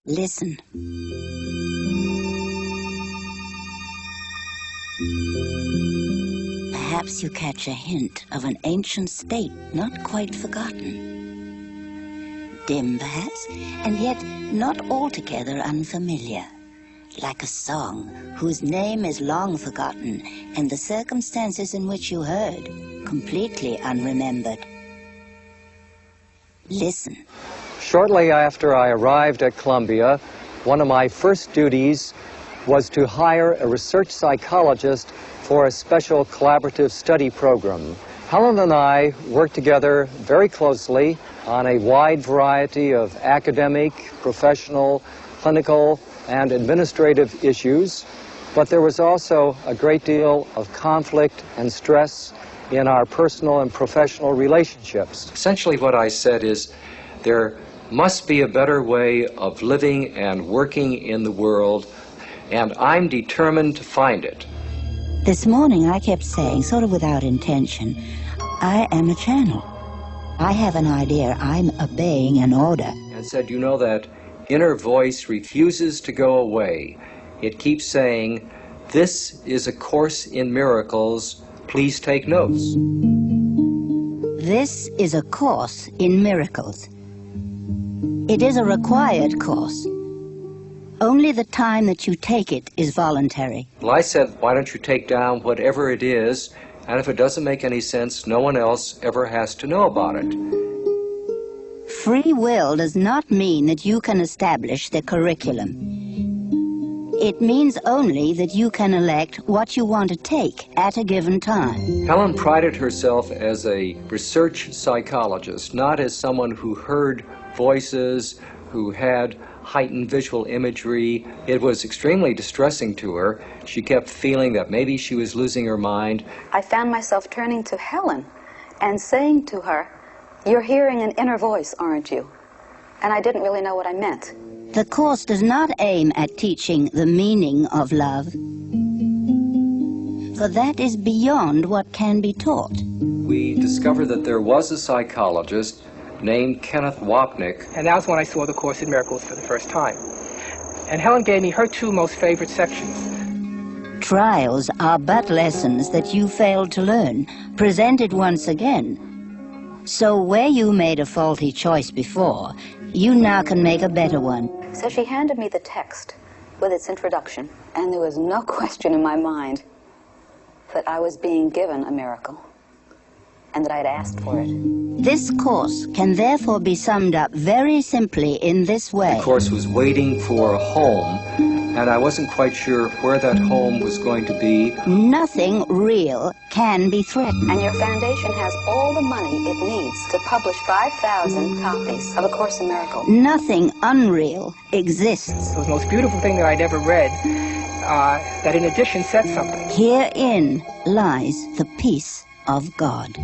Listen. Perhaps you catch a hint of an ancient state not quite forgotten. Dim, perhaps, and yet not altogether unfamiliar. Like a song whose name is long forgotten and the circumstances in which you heard completely unremembered. Listen. Shortly after I arrived at Columbia, one of my first duties was to hire a research psychologist for a special collaborative study program. Helen and I worked together very closely on a wide variety of academic, professional, clinical, and administrative issues, but there was also a great deal of conflict and stress in our personal and professional relationships. Essentially what I said is there must be a better way of living and working in the world, and I'm determined to find it. This morning I kept saying, sort of without intention, I am a channel. I have an idea, I'm obeying an order. And said, you know, that inner voice refuses to go away. It keeps saying, this is a course in miracles, please take notes. This is a course in miracles. It is a required course. Only the time that you take it is voluntary. Well, I said, why don't you take down whatever it is, and if it doesn't make any sense, no one else ever has to know about it. Free will does not mean that you can establish the curriculum. It means only that you can elect what you want to take at a given time. Helen prided herself as a research psychologist, not as someone who heard voices, who had heightened visual imagery. It was extremely distressing to her. She kept feeling that maybe she was losing her mind. I found myself turning to Helen and saying to her, "You're hearing an inner voice, aren't you?" And I didn't really know what I meant. The course does not aim at teaching the meaning of love, for that is beyond what can be taught. We discovered that there was a psychologist named Kenneth WAPNIK. And that was when I saw the Course in Miracles for the first time. And Helen gave me her two most favorite sections. Trials are but lessons that you failed to learn, presented once again. So where you made a faulty choice before, you now can make a better one. So she handed me the text with its introduction, and there was no question in my mind that I was being given a miracle and that I'd asked for it. This course can therefore be summed up very simply in this way. The course was waiting for a home, and I wasn't quite sure where that home was going to be. Nothing real can be threatened. And your foundation has all the money it needs to publish 5,000 copies of A Course in Miracles. Nothing unreal exists. It was the most beautiful thing that I'd ever read, that in addition said something. Herein lies the peace of God.